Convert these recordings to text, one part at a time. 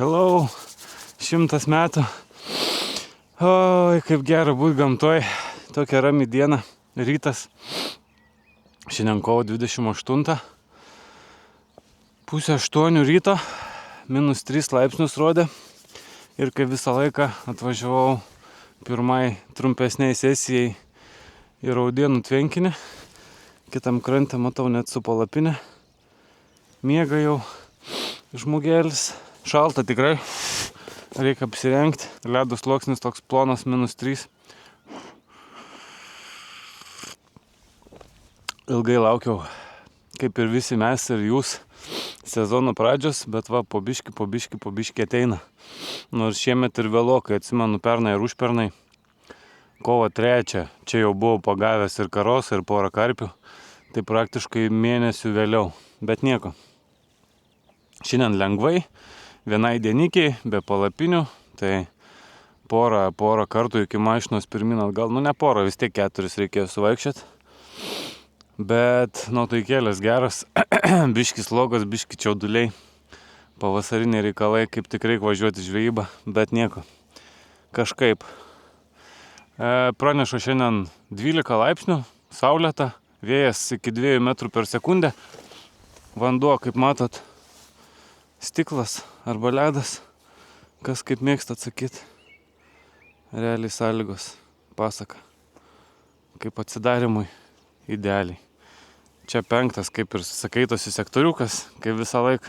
Hello, 100 metų. Oi, kaip gera būt gamtoj. Tokia rami diena, rytas. Šiandien kovo 28. Pusė 8 ryto, -3 laipsnius rodė. Ir kaip visą laiką atvažiavau pirmai trumpesniai sesijai į Raudėnų tvenkinį. Kitam krante matau net su palapinė. Miega jau žmogelis. Šalta tikrai. Reikia apsirengti. Ledo sluoksnis toks plonas -3. Ilgai laukiau, kaip ir visi mes ir jūs, sezono pradžios, bet va, po biškį ateina. Nors šiemet ir vėlokai, atsimenu, pernai ir užpernai, kovo 3, čia jau buvau pagavęs ir karosą, ir porą karpių, tai praktiškai mėnesių vėliau, bet nieko. Šiandien lengvai, vienai dienikiai, be palapinių, tai porą kartų iki mašinos pirmin atgal, ne porą, vis tiek 4 reikėjo suvaikščioti. Bet nuotaikėlės geras, biškis slogas, biški čiauduliai, pavasariniai reikalai, kaip tik reikia važiuoti žvejybą, bet nieko, kažkaip. Praneša šiandien 12 laipsnių, saulėta, vėjas iki 2 metrų per sekundę, vanduo, kaip matot, stiklas arba ledas, kas kaip mėgsta atsakyti, realiai sąlygos, pasaka, kaip atsidarimui idealiai. Čia 5, kaip ir sakaitosi sektoriukas, kaip visą laiką.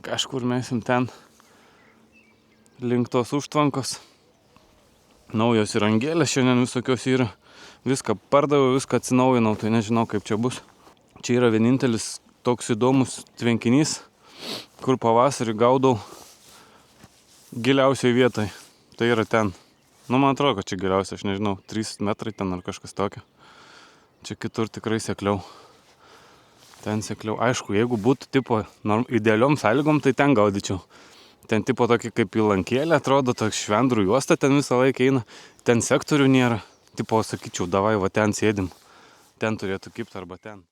Kažkur mėsim ten link tos užtvankos. Naujos įrangėlės šiandien visokios yra. Viską pardaviau, viską atsinaujinau, tai nežinau kaip čia bus. Čia yra vienintelis toks įdomus tvenkinys, kur pavasarį gaudau giliausiai vietai. Tai yra ten. Man atrodo, kad čia giliausia, aš nežinau, 3 metrai ten ar kažkas tokio. Čia kitur tikrai sekliau. Ten sekliau. Aišku, jeigu būtų tipo idealiom sąlygom, tai ten gaudyčiau. Ten tipo tokį kaip įlankėlė, atrodo, toks švendrų juosta ten visą laiką eina. Ten sektorių nėra. Tipo, sakyčiau, davai, va ten sėdim. Ten turėtų kibti arba ten.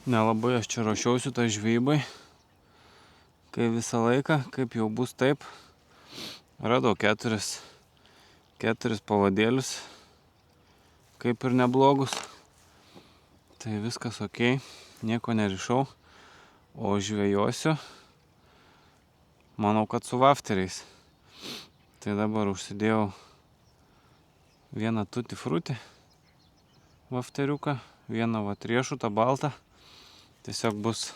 Nelabai aš čia ruošiausi tą žvejybai, kai visą laiką, kaip jau bus taip, radau 4 pavadėlius, kaip ir neblogus, tai viskas ok, nieko nerišau, o žvejosiu, manau, kad su vafteriais. Tai dabar užsidėjau vieną tutti frutti vafteriuką, vieną riešutą baltą. Tiesiog bus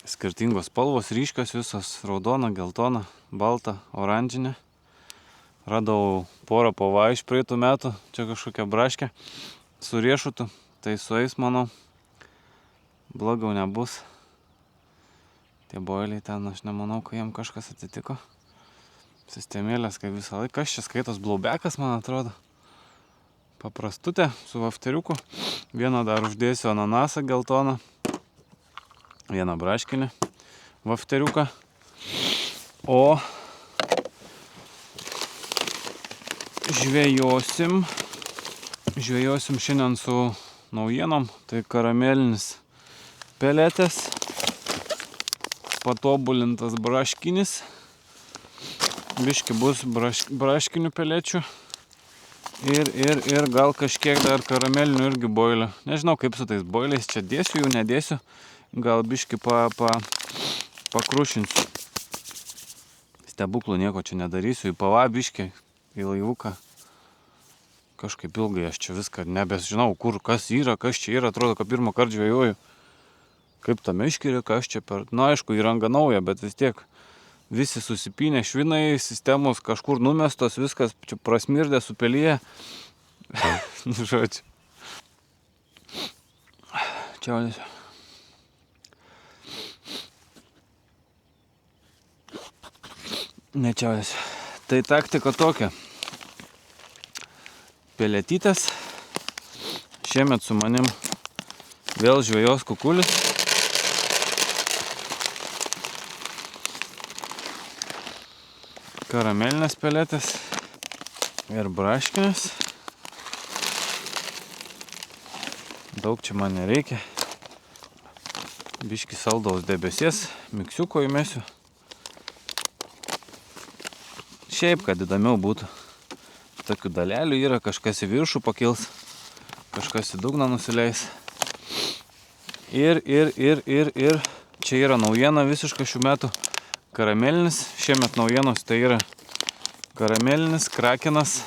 skirtingos spalvos, ryškios visos, raudona, geltona, balta, oranžinė. Radau porą pavą iš praeitų metų, čia kažkokia braškė su riešutu, tai su jais, manau, blogiau nebus. Tie boiliai ten, aš nemanau, kad jiem kažkas atsitiko. Sistemėlės, kaip visą laiką, kas čia skaitos blaubekas, man atrodo. Paprastutė su vafteriuku. Vieną dar uždėsiu ananasą geltoną. Vieną braškinį vafteriuką. O žvejosim šiandien su naujienom. Tai karamelinis peletės. Patobulintas braškinis. Biški bus braškinių pelečių. Ir gal kažkiek dar karamelinių irgi boilio. Nežinau, kaip su tais boiliais čia dėsiu, jų nedėsiu. Gal biški pakrušinsiu. Stebuklų nieko čia nedarysiu. Į pavą biški, į laivuką. Kažkaip ilgai aš čia viską nebežinau, kur, kas yra, kas čia yra. Atrodo, kad pirmą kartą žvejoju. Kaip tame iškiria, kas čia per... Na, aišku, įranga nauja, bet vis tiek visi susipynė švinai, sistemos kažkur numestos, viskas čia prasmirdė, supelyje. Žodžiu. Čiaudėsiu. Nečiaudėsiu. Tai taktika tokia. Peletytės. Šiemet su manim vėl žvejos kukulis. Karamelinės peletės ir braškinės. Daug čia man nereikia. Biški saldaus debesies, miksiuko įmesiu. Šiaip, kad įdomiau būtų. Tokių dalelių yra, kažkas į viršų pakils, kažkas į dugną nusileis. Ir čia yra naujiena visiškai šių metų. Karamelinis, šiemet naujienos tai yra karamelinis, krakenas,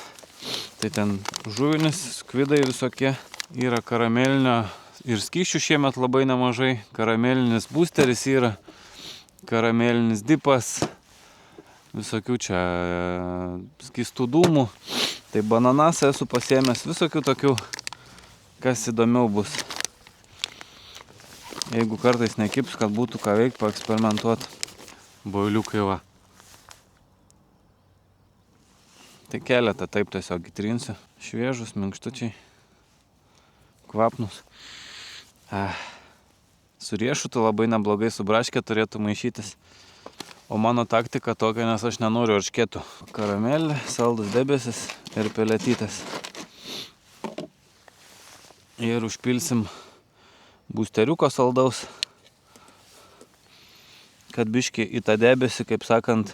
tai ten žuvinis, skvidai visokie, yra karamelinio ir skysčių šiemet labai nemažai, karamelinis boosteris yra, karamelinis dipas, visokių čia skystų dūmų, tai bananasą esu pasiėmęs, visokių tokių, kas įdomiau bus. Jeigu kartais nekips, kad būtų ką veikti, paeksperimentuoti. Boiliukai va. Tai keletą taip tiesiog įtrinsiu. Šviežus, minkštučiai. Kvapnus. Su riešutu labai neblogai su braške turėtų maišytis. O mano taktika tokia, nes aš nenoriu eršketų. Karamelė, saldus debesis ir peletytės. Ir užpilsim boosteriuko saldaus. Kad biški į tą debesį, kaip sakant,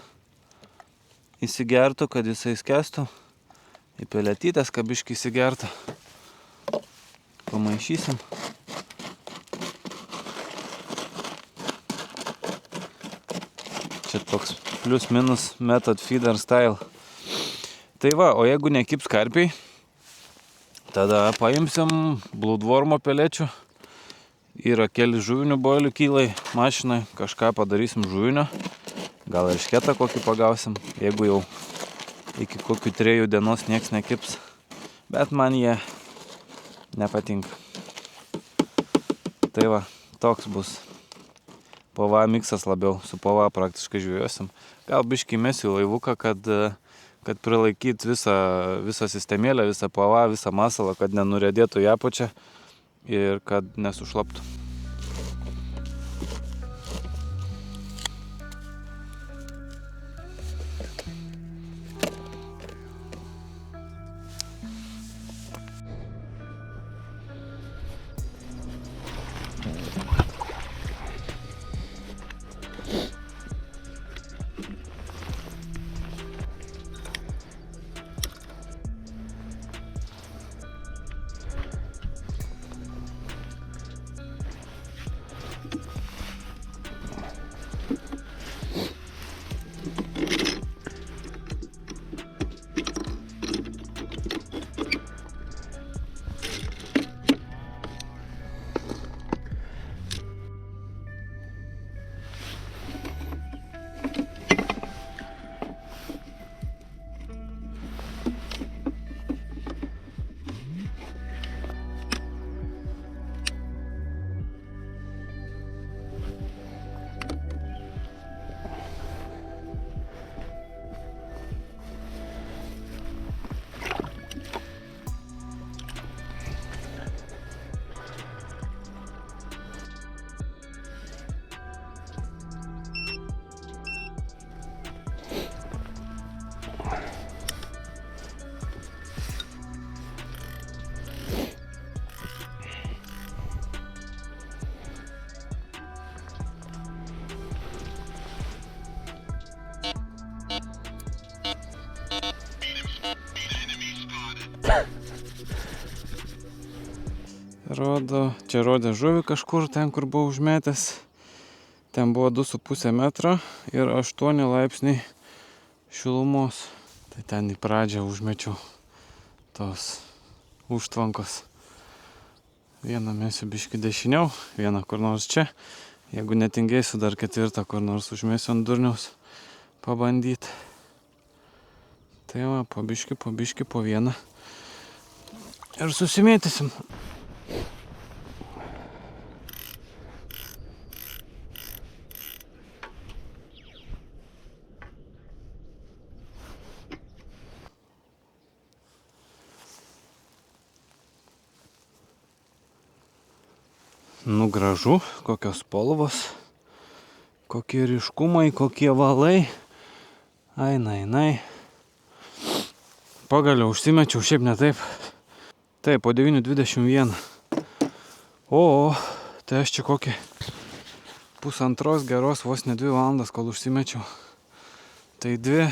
įsigertų, kad jisai skęstų. Į peletytės, kad biški įsigertų. Pamaišysim. Čia toks plus minus method feeder style. Tai va, o jeigu nekips karpiai, tada paimsim bloodwormo pelečių. Yra keli žuvinių boilių kylai mašinai, kažką padarysim žuvinio, gal eršketą kokį pagausim, jeigu jau iki kokių 3 dienos nieks nekips, bet man jie nepatinka. Tai va, toks bus pava miksas labiau, su pava praktiškai žvejosim. Gal biškį mesiu laivuką, kad prilaikyt visą sistemėlę, visą pava, visą masalą, kad nenuriedėtų į apačią. Ir kad nesušlaptų. Rodo, čia rodė žuvį kažkur, ten kur buvau užmetęs. Ten buvo 2,5 metro ir 8 laipsniai šilumos. Tai ten į pradžią užmečiau tos užtvankos. Vieną mėsiu biškį dešiniau, vieną kur nors čia. Jeigu netingėsiu, dar 4 kur nors užmėsiu ant durniaus pabandyti. Tai va, po biškį, po vieną. Ir susimėtysim. Nu gražu, kokios spalvos, kokie ryškumai, kokie valai. Ainai. Pagaliau užsimečiau, šiaip ne taip. Taip, po 9:21. O, tai aš čia kokį pusantros geros, vos ne 2 valandas, kol užsimečiau. Tai 2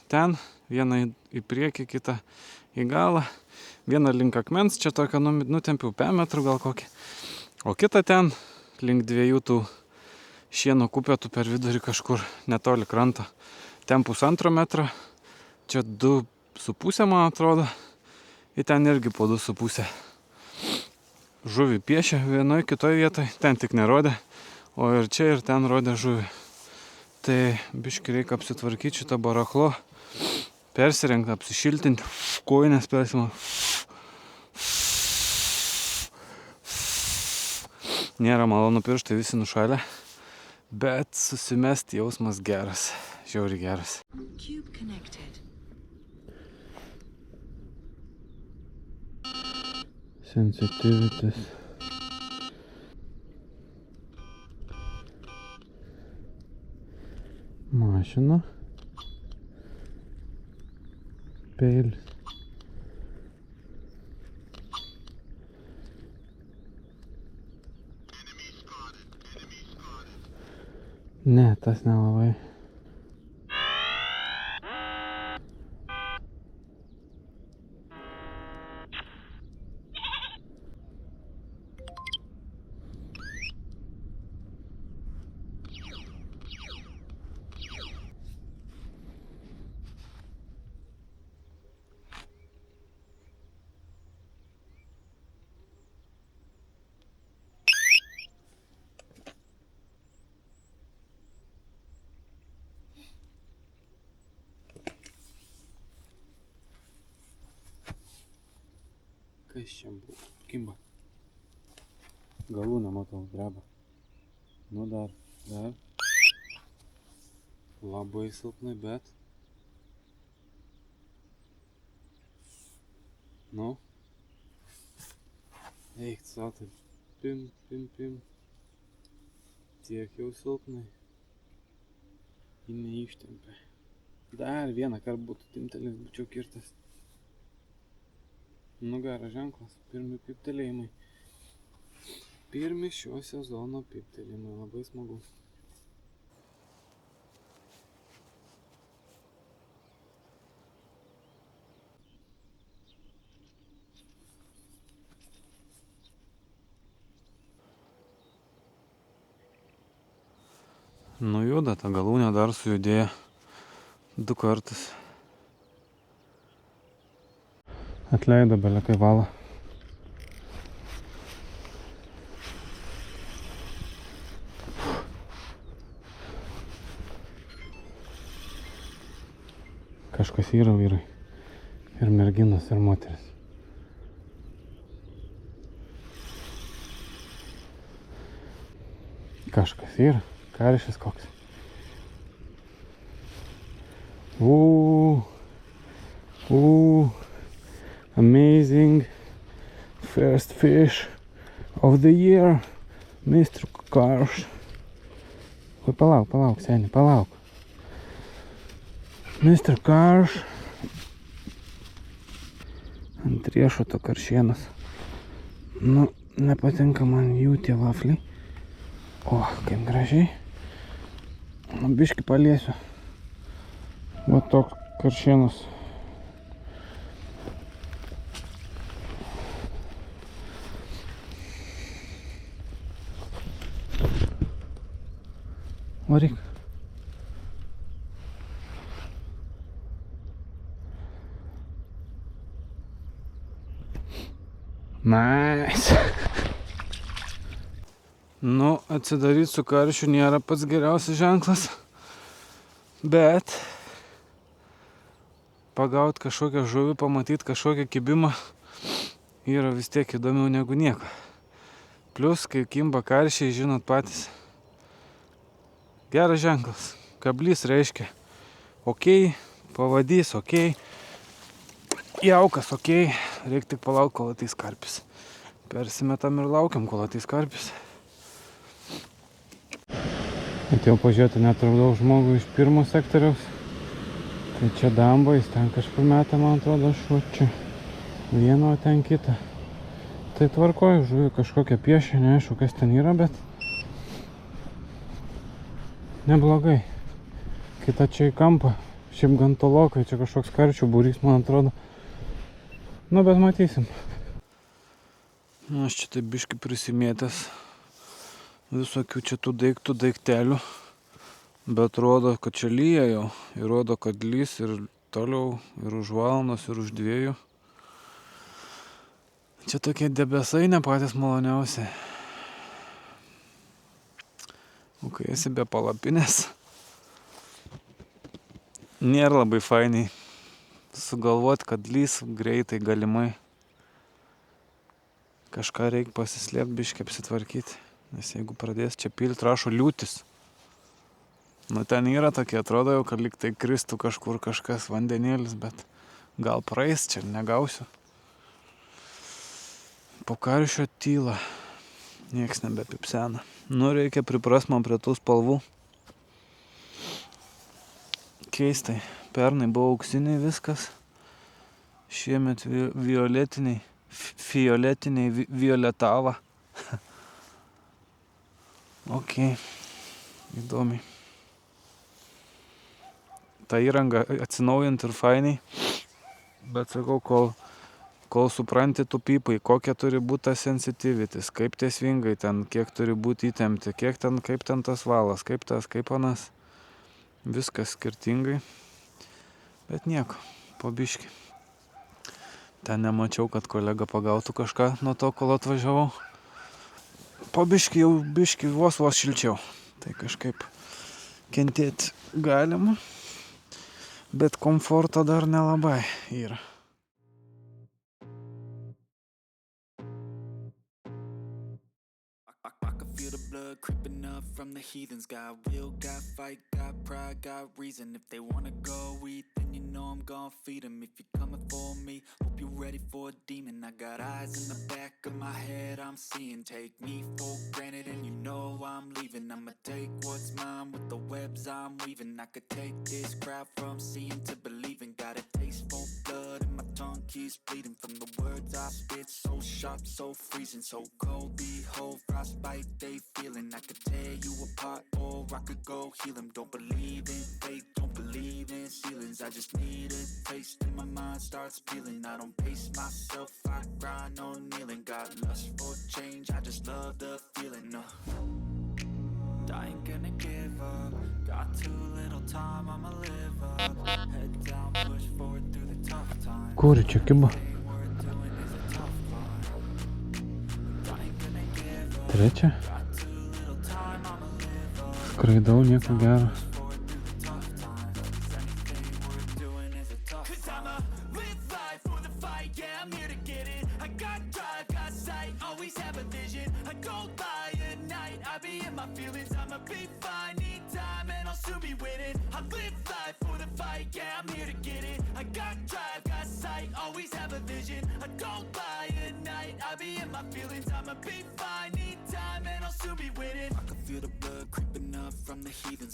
ten, vieną į priekį, kitą į galą. Vieną link akmens, čia tokią nutempiau 5 metrų gal kokį. O kitą ten, link 2 tų šieno kupetų per vidurį kažkur netoli kranto. Ten 1,5 metro, čia 2,5 man atrodo. Ir ten irgi po 2,5. Žuvį piešia vienoje kitoje vietoje, ten tik nerodė. O ir čia ir ten rodė žuvį. Tai biškį reikia apsitvarkyti šitą barachlo. Persirengti, apsišiltinti, kojines persimą. Nėra malonu pirštai, visi nušalę. Bet susimesti jausmas geras. Žiauriai geras. Sensitivities. Mašina. Peilis. Ne, tas nelabai. Kas čia buvo? Kimba. Galūną matau, dreba. Nu dar. Labai silpnai, bet. Nu. Eik, satai. Pim. Tiek jau silpnai. Ji neištempė. Dar vieną kartą būtų timtelis, būčiau kirtas. Nu geras ženklas, pirmi piptelėjimai. Pirmi šio sezono piptelėjimai, labai smagu. Nujuda, ta galūnė dar sujudėjo 2 kartus. Atleido belekai valą. Kažkas yra vyrai. Ir merginos, ir moteris. Kažkas yra. Karišis koks. Amazing first fish of the year, Mr. Karš. Oi, palauk, seni, palauk. Mr. Karš. Ant riešuto karšienos. Nu, nepatinka man jų tie vafliai. O, kaip gražiai. Nu, biškį paliesiu. Va toks karšienos. Varyk. Nice. Nu, atsidaryti su karšiu nėra pats geriausias ženklas, bet pagauti kažkokią žuvį, pamatyti kažkokią kibimą yra vis tiek įdomiau negu nieko. Plius, kai kimba karšiai, žinot patys, geras ženklas. Kablys reiškia ok, pavadys ok, jaukas ok, reikia tik palaukti, kol ateis karpis. Persimetam ir laukiam, kol ateis karpis. Atėjau pažiūrėti, netradau žmogų iš pirmo sektoriaus. Tai čia damba, jis ten kažkur metą, man atrodo, šuo čia. Vieno, o ten kitą. Tai tvarkoju, žuvį kažkokią piešę, neaišku, kas ten yra, bet neblogai. Kita čia į kampą, šiaip gan tolokai, čia kažkoks karčių būrys, man atrodo. Nu, bet matysim. Aš čia taip biškai prisimėtęs visokių čia tų daiktų, daiktelių. Bet rodo, kad čia lyja jau. Ir rodo, kad lys ir toliau, ir už valandos, ir už 2. Čia tokie debesai ne patys maloniausi. O kai esi be palapinės, nėra labai fainiai sugalvoti, kad lys greitai galimai. Kažką reikia pasislėpti, biškį apsitvarkyti. Nes jeigu pradės čia pilt, rašo liūtis. Nu ten yra tokie, atrodo jau, kad lyg tai kristų kažkur kažkas vandenėlis, bet gal praeis, čia negausiu. Po karšio tyla. Nieks nebepipsena. Nu, reikia priprast man prie tų spalvų. Keistai. Pernai buvo auksiniai viskas. Šiemet violetiniai. Fioletiniai violetava. Ok. Įdomiai. Ta įranga atsinaujant ir fainiai. Bet sakau, kol supranti tu pipai, kokia turi būti ta sensitivitis, kaip tie svingai ten, kiek turi būti įtempti, kaip ten tas valas, kaip tas, kaip anas. Viskas skirtingai. Bet nieko, po biškį. Ten nemačiau, kad kolega pagautų kažką nuo to, kol atvažiavau. Po biškį jau biškį vos šilčiau. Tai kažkaip kentėti galima. Bet komforto dar nelabai yra. Creeping up from the heathens. Got will, got fight, got pride, got reason. If they wanna go eat, then you know I'm gon' feed them. If you're coming for me, hope you're ready for a demon. I got eyes in the back of my head, I'm seeing. Take me for granted and you know I'm leaving. I'ma take what's mine with the webs I'm weaving. I could take this crowd from seeing to believing. Got a taste for blood and my tongue keeps bleeding. From the words I spit, so sharp, so freezing. So cold, behold, frostbite they feeling. I could tear you apart or I could go heal them. Don't believe in fate, don't believe in ceilings. I just need a taste and my mind starts peeling. I don't pace myself, I grind on kneeling. Got lust for change, I just love the feeling. I ain't gonna give up. Got too little time, I'ma live up. Head down, push forward through the tough times. Kur čia kiba? Trečia? Skraidau, nieko gero.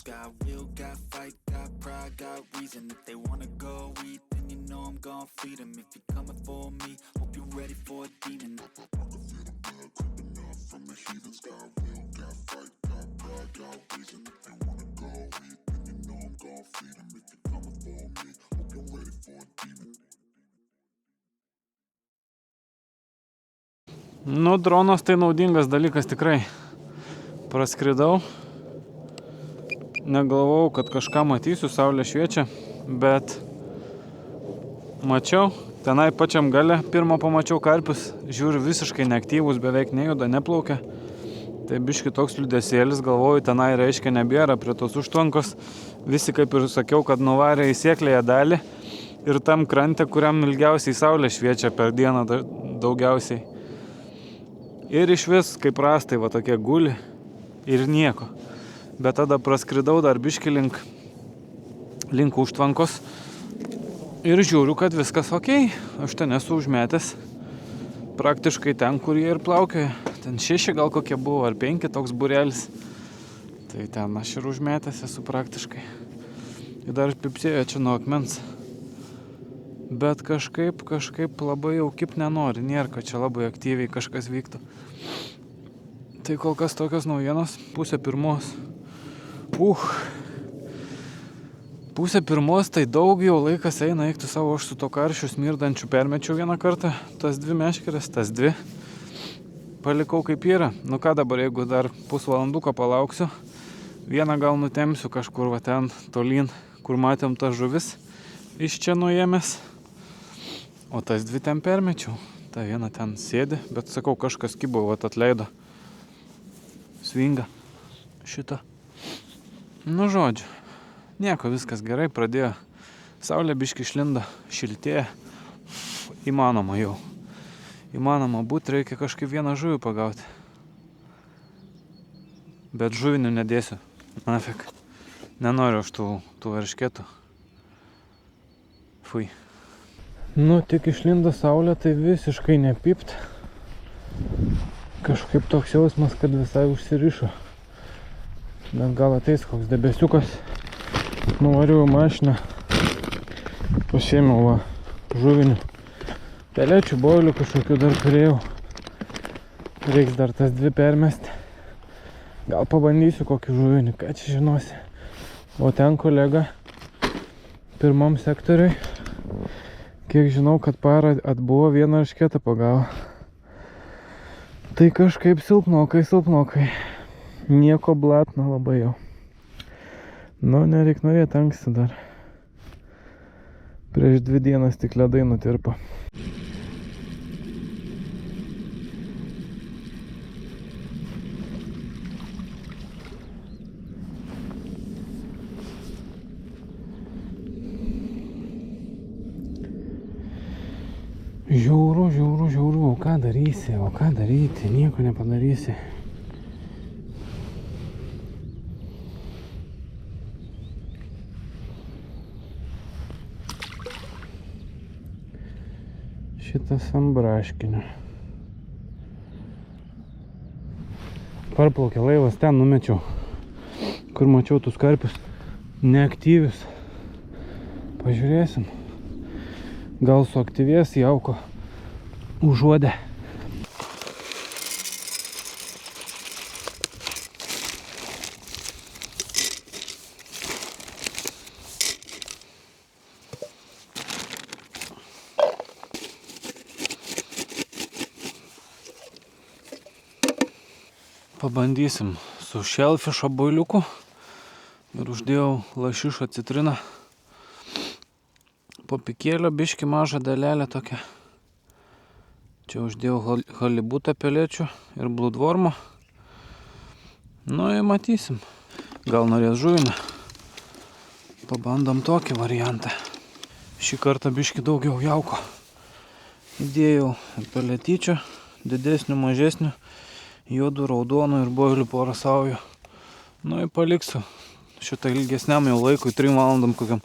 Got will, got fight, got pride, got reason. If they wanna go eat, then you know I'm gon' feed them. If you're coming for me, hope you're ready for a demon. I can feel the blood creeping up from the heathens. Got will, got fight, got pride, got reason. If they wanna go eat, then you know I'm gon' feed them. If you're coming for me, hope you're ready for a demon. Nu, dronas tai naudingas dalykas tikrai. Praskridau. Negalvojau, kad kažką matysiu, saulė šviečia, bet mačiau, tenai pačiam gale pirmą pamačiau karpius, žiūriu visiškai neaktyvus, beveik nejuda, neplaukia. Tai biški toks liūdesėlis, galvoju, tenai reiškia nebėra prie tos užtvankos. Visi, kaip ir sakiau, kad nuvarė į sėklėje dalį ir tam krante, kuriam ilgiausiai saulė šviečia per dieną daugiausiai. Ir iš vis, kaip rastai, va tokie guli ir nieko. Bet tada praskridau dar biški link užtvankos ir žiūriu, kad viskas okei. Aš ten esu užmetęs praktiškai ten, kur jie ir plaukioja. Ten 6 gal kokie buvo, ar 5 toks būrelis. Tai ten aš ir užmetęs esu praktiškai. Ir dar pipsėjo čia nuo akmens. Bet kažkaip labai jau kip nenori. Nėra, kad čia labai aktyviai kažkas vyktų. Tai kol kas tokios naujienos. 2:30. Pusė pirmos, tai daug jau laikas eina, eiktų savo, aš su to karšiu smirdančiu permečiau vieną kartą, tas 2 meškerės, tas 2 palikau kaip yra. Nu ką dabar, jeigu dar pusvalanduką palauksiu, vieną gal nutemsiu kažkur va ten tolyn, kur matėm tas žuvis iš čia nuėmęs, o tas 2 ten permečiau, ta viena ten sėdi, bet sakau, kažkas kibo, va atleido svingą šitą. Nu žodžiu. Nieko, viskas gerai, pradėjo. Saulė biški išlindo, šiltėja. Įmanoma jau. Įmanoma būti, reikia kažkaip vieną žuvį pagauti. Bet žuvinių nedėsiu. Nafik. Nenoriu aš tų eršketų. Fui. Nu, tik išlindo saulė, tai visiškai nepipt. Kažkaip toks jausmas, kad visai užsirišo. Bet gal ateis koks debesiukas. Nuvariau mašiną, pasiėmiau va žuvinių. Pelečių, boilių kažkokių dar turėjau. Reiks dar tas 2 permesti. Gal pabandysiu kokį žuvinį, ką čia žinosi. O ten kolega pirmam sektoriui, kiek žinau, kad parą atbuvo, vieną eršketą pagavo. Tai kažkaip silpnokai. Nieko blatna labai jau. Nu, nereik norėti anksti dar. Prieš 2 dienas tik ledai nutirpo. Žiauru, o ką daryti, nieko nepadarysi. Šitas ant braškinio. Parplaukė laivas, ten numečiau, kur mačiau tus karpius neaktyvius. Pažiūrėsim. Gal suaktyvės, jauko užuodė. Pabandysim su šelfišo boiliuku ir uždėjau lašišo citriną. Po pikėlio biški mažą dalelę tokią. Čia uždėjau halibutą pelečių ir bludvormo. Nu ir matysim. Gal norės žuvinę. Pabandom tokį variantą. Šį kartą biški daugiau jauko. Įdėjau peletyčių, didesnių, mažesnių. Juodų, raudonų ir boilių porą saujų. Nu ir paliksiu šitą ilgesniam jau laikui, 3 valandom kokiam.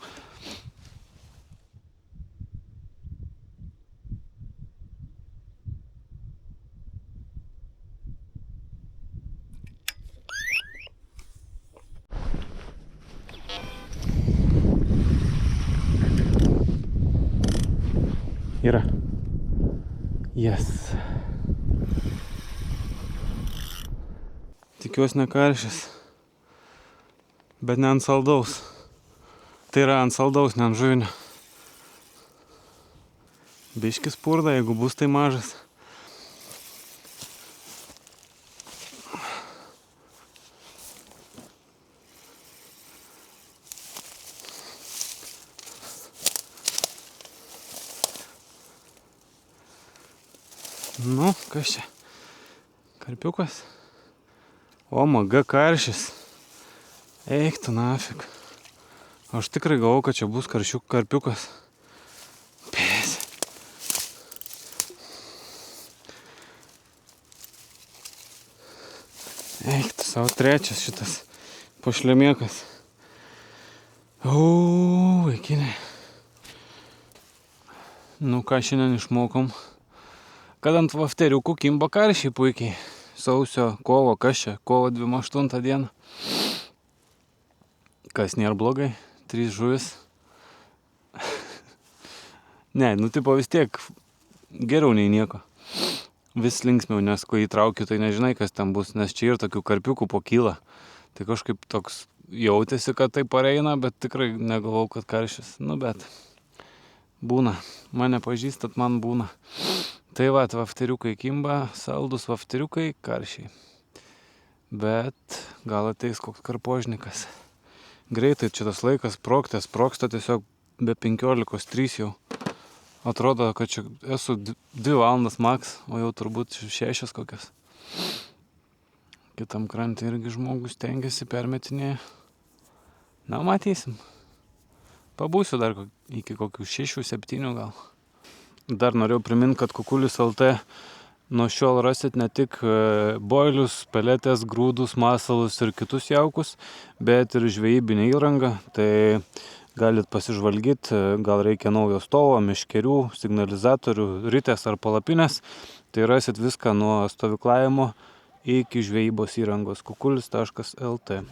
Yra. Yes. Tikiuosi ne karšis, bet ne ant saldaus. Tai yra ant saldaus, ne ant žuvinio. Biškis purda, jeigu bus tai mažas. Nu, kas čia? Karpiukas? Omaga karšis. Eik tu nafik. Aš tikrai galvau, kad čia bus karpiukas. Pėsi. Eik tu savo trečias šitas pašlemėkas. Vaikinė. Nu ką šiandien išmokom? Kad ant vafteriukų kimba karšiai puikiai. Sausio, kovo, kas čia? Kovo 28 dieną. Kas nėra blogai? 3 žuvis. Ne, nu tipo vis tiek geriau nei nieko. Vis linksmiau, nes kai įtraukiu, tai nežinai, kas ten bus, nes čia ir tokių karpiukų pokyla. Tai kažkaip toks jautėsi, kad tai pareina, bet tikrai negalvau, kad karšis. Nu, bet būna. Mane pažįstat, man būna. Tai va, vafteriukai kimba, saldus vafteriukai, karšiai. Bet gal ateis koks karpožnikas. Greitai čia tas laikas sproksta tiesiog be 15:03 jau. Atrodo, kad čia esu 2 valandas maks, o jau turbūt 6 kokias. Kitam krante irgi žmogus tengiasi, permetinėje. Na, matysim. Pabūsiu dar iki kokių 6-7 gal. Dar norėjau priminti, kad Kukulis LT nuo šiol rasit ne tik boilius, peletės, grūdus, masalus ir kitus jaukus, bet ir žvejybinę įrangą. Tai galit pasižvalgyti, gal reikia naujo stovo, meškerių, signalizatorių, ritės ar palapinės. Tai rasit viską nuo stovyklavimo iki žvejybos įrangos. kukulis.lt.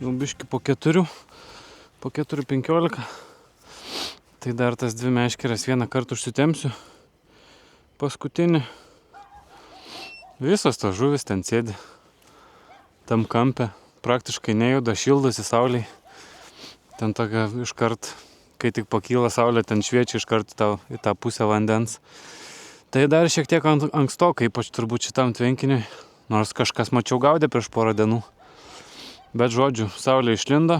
Jau biški po 4:15. Tai dar tas 2 meškeres vieną kartą užsitemsiu. Paskutinį. Visos tos žuvis ten sėdi. Tam kampe. Praktiškai nejuda, šildosi saulėj. Ten tokia iškart, kai tik pakyla saulė, ten šviečia iškart į tą pusę vandens. Tai dar šiek tiek ankstokai, ypač turbūt šitam tvenkiniui. Nors kažkas mačiau gaudė prieš porą dienų. Bet žodžiu, saulė išlindo,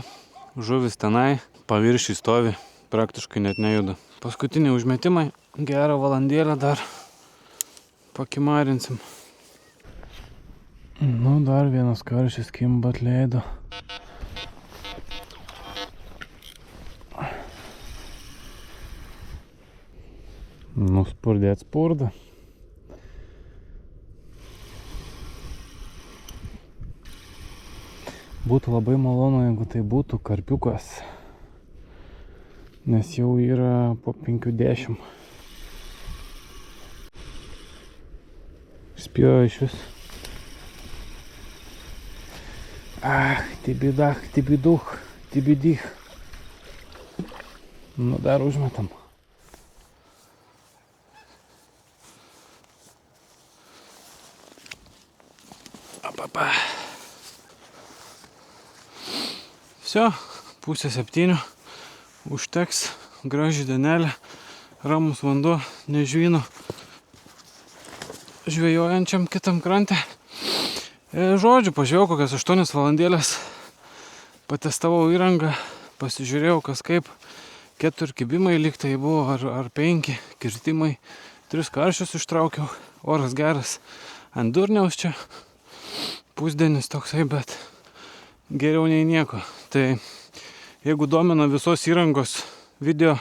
žuvis tenai, paviršiui stovi, praktiškai net nejuda. Paskutiniai užmetimai, gerą valandėlę dar pakimarinsim. Nu, dar vienas karšis kimba atleido. Nu, spurda. Būtų labai malonu, jeigu tai būtų karpiukas, nes jau yra po 50. Spėjo iš vis. Tibidich. Nu, dar užmetam. Apapa. Vsio, 6:30. Užteks, graži dienelė, ramus vanduo, nežvyno žvejojančiam kitam krante. Žodžiu, pažiūrėjau kokias 8 valandėlės, patestavau įrangą, pasižiūrėjau kas kaip, 4 kibimai liktai buvo, ar 5 kirtimai, 3 karšius ištraukiau, oras geras, ant durniaus čia, pusdienis toksai, bet geriau nei nieko. Tai jeigu domina visos įrangos video,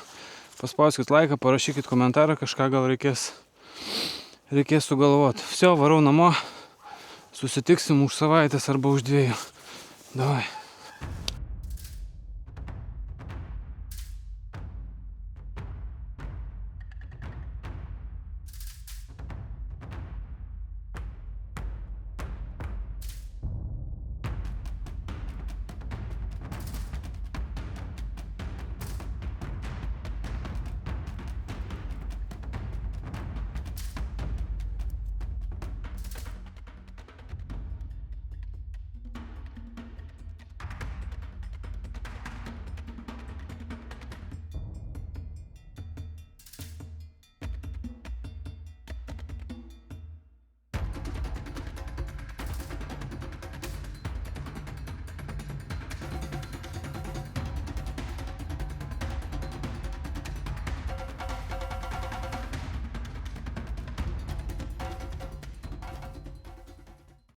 paspauskit laiką, parašykit komentarą, kažką gal reikės sugalvoti. Vsio, varau namo, Susitiksim už savaitės arba už 2. Davai.